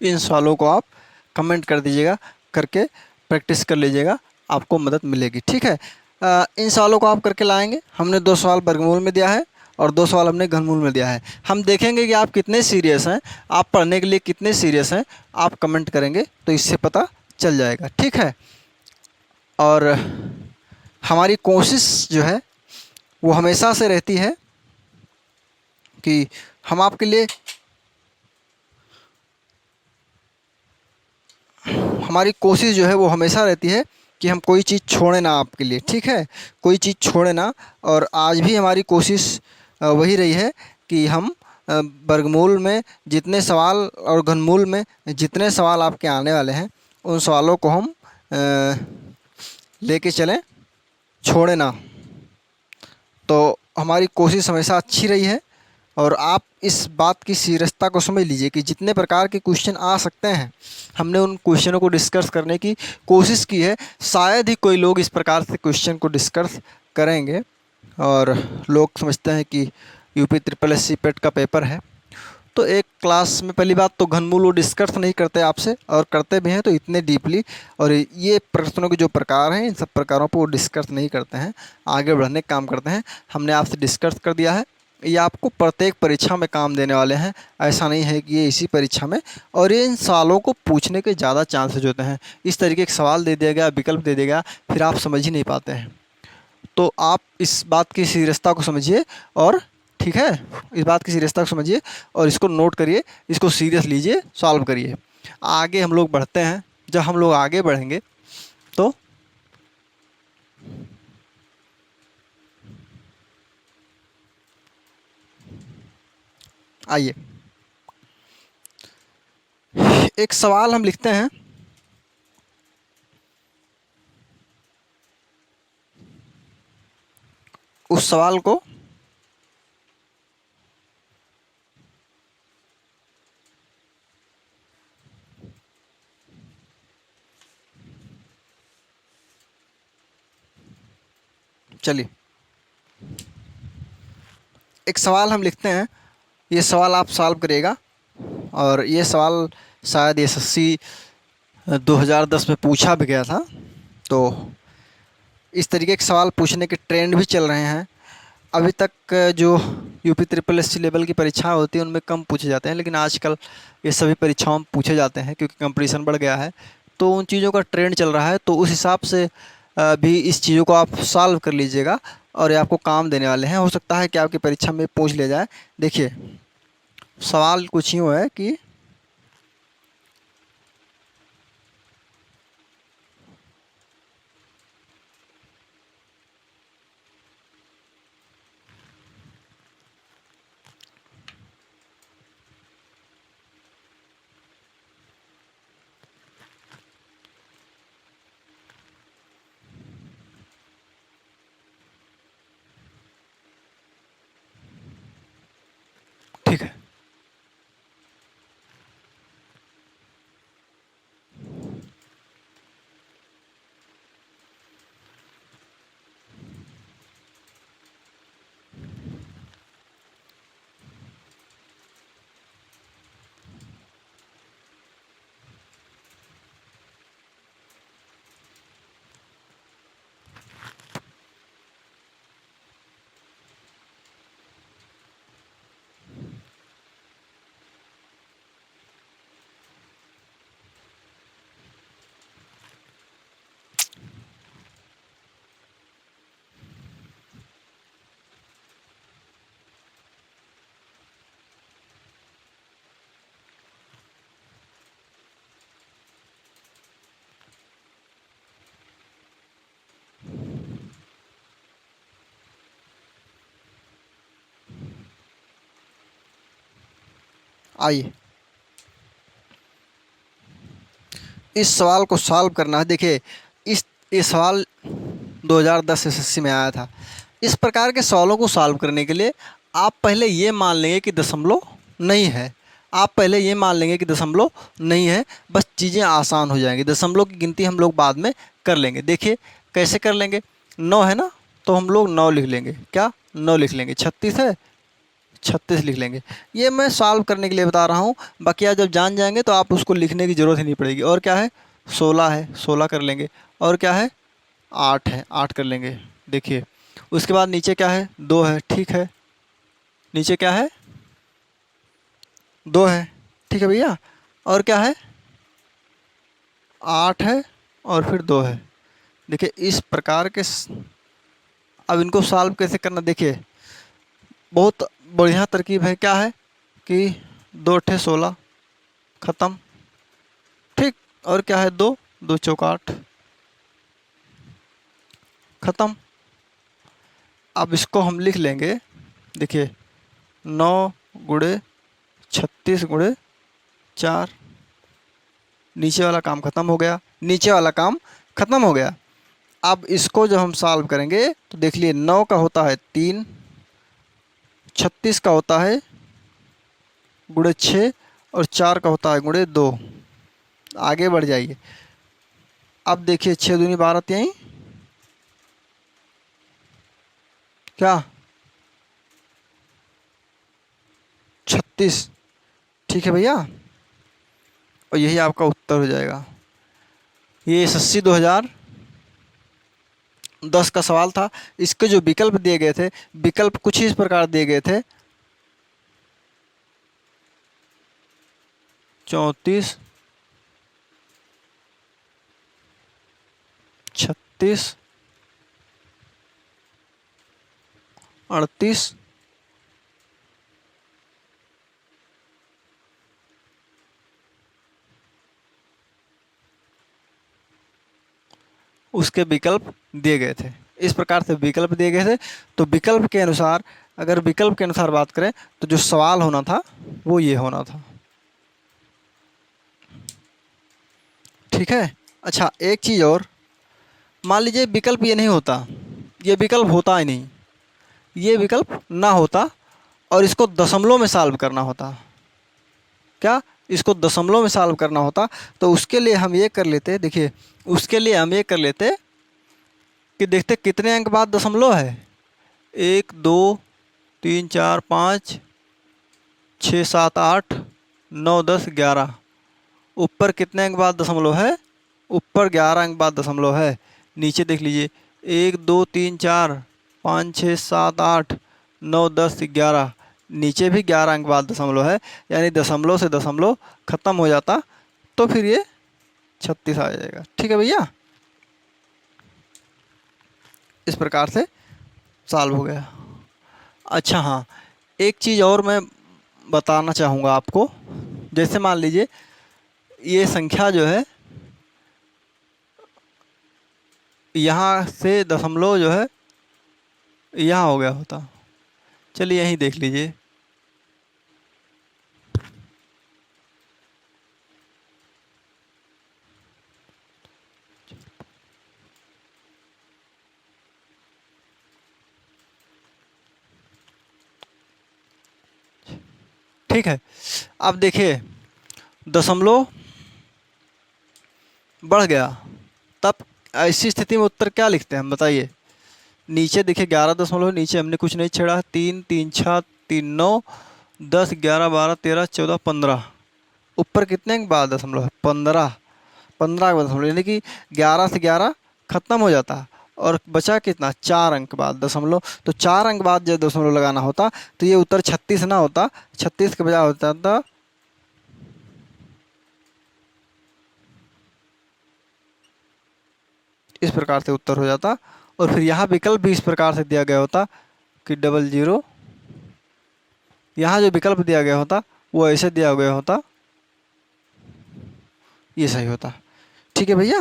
इन सवालों को आप कमेंट कर दीजिएगा, करके प्रैक्टिस कर लीजिएगा, आपको मदद मिलेगी। ठीक है, इन सवालों को आप करके लाएंगे। हमने 2 सवाल वर्गमूल में दिया है और 2 सवाल हमने घनमूल में दिया है। हम देखेंगे कि आप कितने सीरियस हैं, आप पढ़ने के लिए कितने सीरियस हैं, आप कमेंट करेंगे तो इससे पता चल जाएगा। ठीक है, और हमारी कोशिश जो है वो हमेशा से रहती है कि हम आपके लिए, हमारी कोशिश जो है वो हमेशा रहती है कि हम कोई चीज़ छोड़े ना आपके लिए। ठीक है, कोई चीज़ छोड़े ना। और आज भी हमारी कोशिश वही रही है कि हम वर्गमूल में जितने सवाल और घनमूल में जितने सवाल आपके आने वाले हैं उन सवालों को हम लेके चलें, छोड़े ना। तो हमारी कोशिश हमेशा अच्छी रही है। और आप इस बात की सीरियसता को समझ लीजिए कि जितने प्रकार के क्वेश्चन आ सकते हैं हमने उन क्वेश्चनों को डिस्कस करने की कोशिश की है। शायद ही कोई लोग इस प्रकार से क्वेश्चन को डिस्कस करेंगे। और लोग समझते हैं कि यूपी ट्रिपल एस सी पेट का पेपर है तो एक क्लास में पहली बात तो घनमूल वो डिस्कस नहीं करते आपसे, और करते भी हैं तो इतने डीपली। और ये प्रश्नों के जो प्रकार हैं इन सब प्रकारों पर वो डिस्कस नहीं करते हैं, आगे बढ़ने का काम करते हैं। हमने आपसे डिस्कस कर दिया है, ये आपको प्रत्येक परीक्षा में काम देने वाले हैं। ऐसा नहीं है कि ये इसी परीक्षा में, और ये इन सवालों को पूछने के ज़्यादा चांसेज होते हैं। इस तरीके के सवाल दे दिया गया, विकल्प दे दिया गया, फिर आप समझ ही नहीं पाते हैं। तो आप इस बात की सीरियसता को समझिए, और ठीक है, इस बात की सीरियसता को समझिए और इसको नोट करिए, इसको सीरियस लीजिए, सॉल्व करिए। आगे हम लोग बढ़ते हैं। जब हम लोग आगे बढ़ेंगे तो आइए एक सवाल हम लिखते हैं। उस सवाल को चलिए एक सवाल हम लिखते हैं, ये सवाल आप सॉल्व करिएगा। और ये सवाल शायद एसएससी 2010 में पूछा भी गया था। तो इस तरीके के सवाल पूछने के ट्रेंड भी चल रहे हैं। अभी तक जो यूपी ट्रिपल एससी लेवल की परीक्षाएं होती हैं उनमें कम पूछे जाते हैं, लेकिन आजकल ये सभी परीक्षाओं में पूछे जाते हैं क्योंकि कंपटीशन बढ़ गया है। तो उन चीज़ों का ट्रेंड चल रहा है, तो उस हिसाब से भी इस चीज़ों को आप सॉल्व कर लीजिएगा और ये आपको काम देने वाले हैं। हो सकता है कि आपकी परीक्षा में पूछ लिया जाए। देखिए सवाल कुछ यूँ है कि ठीक है, आइए इस सवाल को सॉल्व करना है। देखिए ये सवाल 2010 एसएससी में आया था। इस प्रकार के सवालों को सॉल्व करने के लिए आप पहले ये मान लेंगे कि दशमलव नहीं है। आप पहले ये मान लेंगे कि दशमलव नहीं है, बस चीज़ें आसान हो जाएंगी। दशमलव की गिनती हम लोग बाद में कर लेंगे। देखिए कैसे कर लेंगे, 9 है ना, तो हम लोग 9 लिख लेंगे। क्या 9 लिख लेंगे। 36 है, 36 लिख लेंगे। ये मैं सॉल्व करने के लिए बता रहा हूँ, बाकी आप जब जान जाएंगे तो आप उसको लिखने की ज़रूरत ही नहीं पड़ेगी। और क्या है, 16 है, 16 कर लेंगे। और क्या है, 8 है, 8 कर लेंगे। देखिए उसके बाद नीचे क्या है, 2 है, ठीक है। नीचे क्या है, 2 है, ठीक है भैया। और क्या है, 8 है और फिर 2 है। देखिए इस प्रकार के अब इनको सॉल्व कैसे करना, देखिए बहुत बढ़िया तरकीब है। क्या है कि 2 अट्ठे 16, ख़त्म, ठीक। और क्या है, 2 2 चौक 8, ख़त्म। अब इसको हम लिख लेंगे, देखिए 9 गुणे 36 गुणे 4, नीचे वाला काम ख़त्म हो गया, नीचे वाला काम ख़त्म हो गया। अब इसको जब हम सॉल्व करेंगे तो देख लिए 9 का होता है 3, 36 का होता है गुणे 6 और 4 का होता है गुणे 2। आगे बढ़ जाइए। अब देखिए 6 दूनी 12 त्यहीं क्या 36, ठीक है भैया। और यही आपका उत्तर हो जाएगा। ये एसएससी 2010 का सवाल था। इसके जो विकल्प दिए गए थे, विकल्प कुछ ही इस प्रकार दिए गए थे, 34, 36, 38, उसके विकल्प दिए गए थे। इस प्रकार से विकल्प दिए गए थे। तो विकल्प के अनुसार, अगर विकल्प के अनुसार बात करें तो जो सवाल होना था वो ये होना था, ठीक है। अच्छा एक चीज़ और, मान लीजिए विकल्प ये नहीं होता, ये विकल्प होता ही नहीं, ये विकल्प ना होता और इसको दशमलव में सॉल्व करना होता, क्या इसको दशमलव में सॉल्व करना होता, तो उसके लिए हम ये कर लेते, देखिए उसके लिए हम ये कर लेते कि देखते कितने अंक बाद दशमलव है, 1 2 3 4 5 6 7 8 9 10 11। ऊपर कितने अंक बाद दशमलव है, ऊपर 11 अंक बाद दशमलव है। नीचे देख लीजिए 1 2 3 4 5 6 7 8 9 10 11, नीचे भी 11 अंक बाद दशमलव है, यानी दशमलव से दशमलव खत्म हो जाता तो फिर ये 36 आ जाएगा, ठीक है भैया। इस प्रकार से सॉल्व हो गया। अच्छा हाँ, एक चीज़ और मैं बताना चाहूँगा आपको। जैसे मान लीजिए ये संख्या जो है, यहाँ से दशमलव जो है यहाँ हो गया होता, चलिए यहीं देख लीजिए, ठीक है। अब देखिए दशमलव बढ़ गया, तब ऐसी स्थिति में उत्तर क्या लिखते हैं हम बताइए। नीचे देखिए 11 दशमलव, नीचे हमने कुछ नहीं छेड़ा, 3 3 6 3 9 10 11 12 13 14 15। ऊपर कितने के बाद दशमलव है, 15, 15 के बाद दशमलव, यानी कि 11 से 11 खत्म हो जाता और बचा कितना, 4 अंक बाद दशमलव। तो 4 अंक बाद जब दशमलव लगाना होता तो ये उत्तर 36 ना होता, 36 के बजाय होता था इस प्रकार से उत्तर हो जाता। और फिर यहाँ विकल्प भी इस प्रकार से दिया गया होता कि 00, यहाँ जो विकल्प दिया गया होता वो ऐसे दिया गया होता, ये सही होता, ठीक है भैया।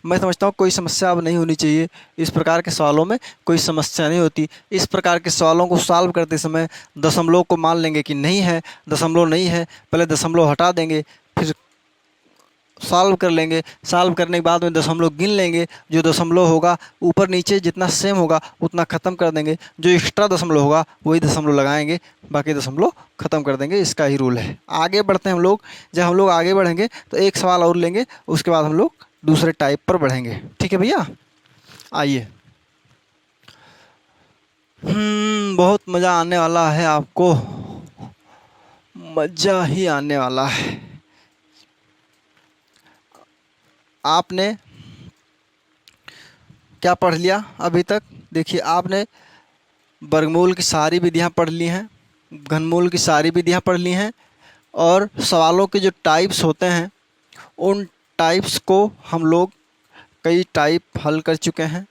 मैं समझता हूँ कोई समस्या अब नहीं होनी चाहिए, इस प्रकार के सवालों में कोई समस्या नहीं होती। इस प्रकार के सवालों को सॉल्व करते समय दशमलव को मान लेंगे कि नहीं है, दशमलव नहीं है, पहले दशमलव हटा देंगे, फिर सॉल्व कर लेंगे, सॉल्व करने के बाद में दशमलव गिन लेंगे, जो दशमलव होगा ऊपर नीचे जितना सेम होगा उतना ख़त्म कर देंगे, जो एक्स्ट्रा दशमलव होगा वही दशमलव लगाएंगे, बाकी दशमलव ख़त्म कर देंगे। इसका ही रूल है। आगे बढ़ते हैं हम लोग। जब हम लोग आगे बढ़ेंगे तो एक सवाल और लेंगे, उसके बाद हम लोग दूसरे टाइप पर बढ़ेंगे, ठीक है भैया। आइए बहुत मज़ा आने वाला है आपको, मज़ा ही आने वाला है। आपने क्या पढ़ लिया अभी तक? देखिए, आपने वर्गमूल की सारी विधियाँ पढ़ ली हैं, घनमूल की सारी विधियाँ पढ़ ली हैं, और सवालों के जो टाइप्स होते हैं उन टाइप्स को हम लोग कई टाइप हल कर चुके हैं,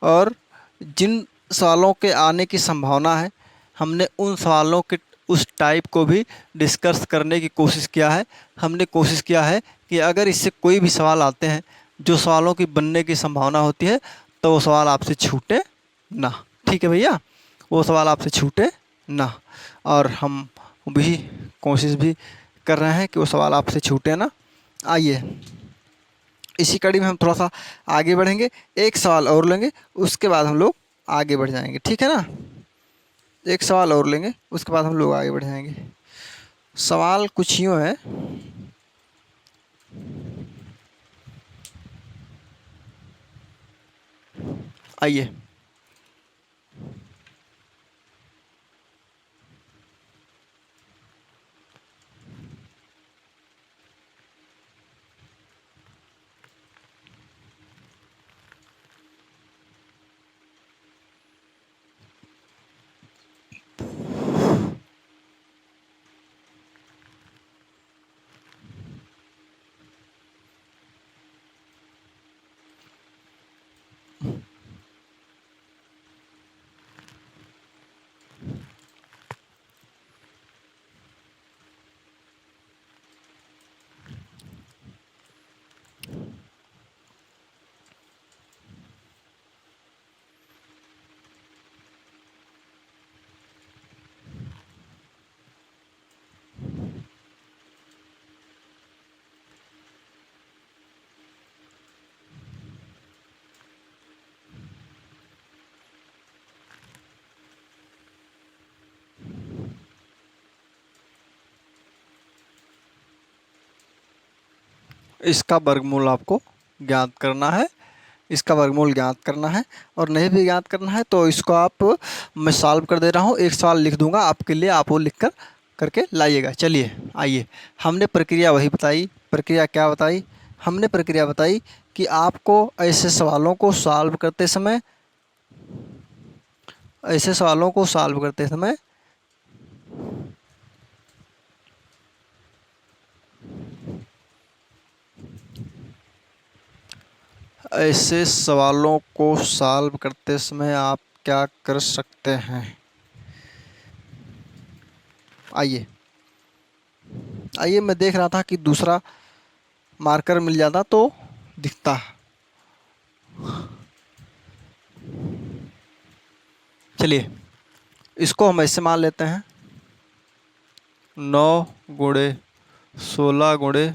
और जिन सवालों के आने की संभावना है हमने उन सवालों के उस टाइप को भी डिस्कस करने की कोशिश किया है। हमने कोशिश किया है कि अगर इससे कोई भी सवाल आते हैं जो सवालों की बनने की संभावना होती है तो वो सवाल आपसे छूटे ना। ठीक है भैया, वो सवाल आपसे छूटे ना, और हम भी कोशिश भी कर रहे हैं कि वो सवाल आपसे छूटे ना। आइए, इसी कड़ी में हम थोड़ा सा आगे बढ़ेंगे, एक सवाल और लेंगे, उसके बाद हम लोग आगे बढ़ जाएंगे। ठीक है ना, एक सवाल और लेंगे, उसके बाद हम लोग आगे बढ़ जाएंगे। सवाल कुछ यूँ है, आइए। इसका वर्गमूल आपको ज्ञात करना है, इसका वर्गमूल ज्ञात करना है, और नहीं भी ज्ञात करना है तो इसको आप, मैं सॉल्व कर दे रहा हूँ, एक सवाल लिख दूंगा आपके लिए, आप वो लिख कर करके लाइएगा। चलिए आइए, हमने प्रक्रिया वही बताई। प्रक्रिया क्या बताई? हमने प्रक्रिया बताई कि आपको ऐसे सवालों को सॉल्व करते समय, ऐसे सवालों को सॉल्व करते समय ऐसे सवालों को सॉल्व करते समय आप क्या कर सकते हैं? आइए, आइए, मैं देख रहा था कि दूसरा मार्कर मिल जाता तो दिखता। चलिए, इसको हम ऐसे मान लेते हैं, 9 × 16 ×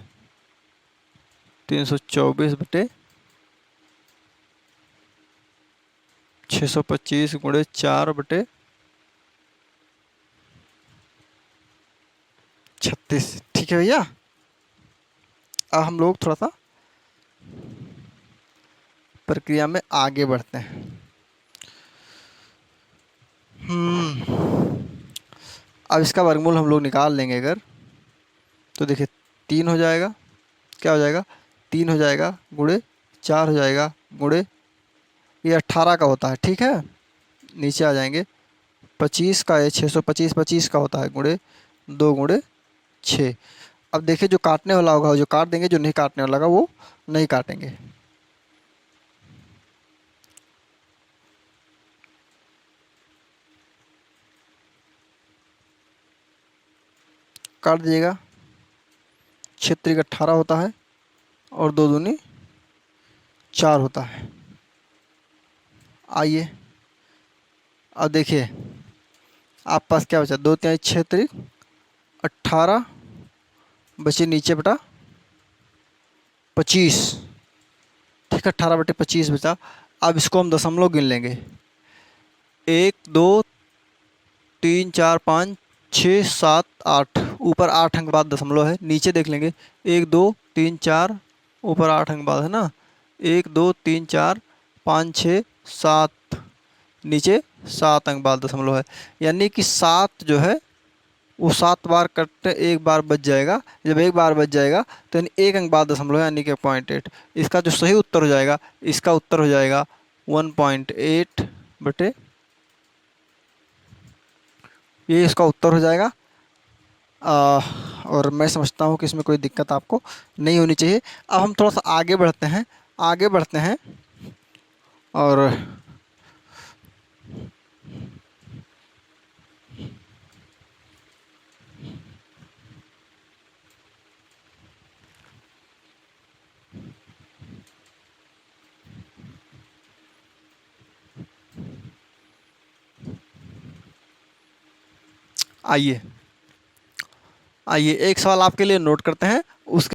625 / 625 ठीक है भैया। अब हम लोग थोड़ा सा प्रक्रिया में आगे बढ़ते हैं। अब इसका वर्गमूल हम लोग निकाल लेंगे अगर, तो देखिए 3 हो जाएगा, क्या हो जाएगा, 3 हो जाएगा, गुणे 4 हो जाएगा, गुणे ये 18 का होता है। ठीक है, नीचे आ जाएंगे, 25 का है, 625 25 का होता है, गुणे 2 गुणे 6। अब देखिए, जो काटने वाला होगा वो जो काट देंगे, जो नहीं काटने वाला होगा वो नहीं काटेंगे। काट दीजिएगा। 6 × 18 होता है, और 2 दूनी 4 होता है। आइए, अब देखिए आप पास क्या बचा, 2 × 6 = 18, बचे नीचे बटा 25। ठीक है, 18/25 बचा। अब इसको हम दशमलव गिन लेंगे, 1 2 3 4 5 6 7 8, ऊपर 8 अंक बाद दशमलव है, नीचे देख लेंगे, 1 2 3 4, ऊपर 8 अंक बाद है ना, 1 2 3 4 5 6 7, नीचे 7 अंक बाद दशमलव है, यानी कि 7 जो है वो 7 बार कट एक बार बच जाएगा। जब एक बार बच जाएगा तो यानी 1 अंक बाद दशमलव है, यानी कि 0.8। इसका जो सही उत्तर हो जाएगा, इसका उत्तर हो जाएगा 1.8 बटे, ये इसका उत्तर हो जाएगा। और मैं समझता हूँ कि इसमें कोई दिक्कत आपको नहीं होनी चाहिए। अब हम थोड़ा सा आगे बढ़ते हैं, आगे बढ़ते हैं और आइए आइए एक सवाल आपके लिए नोट करते हैं।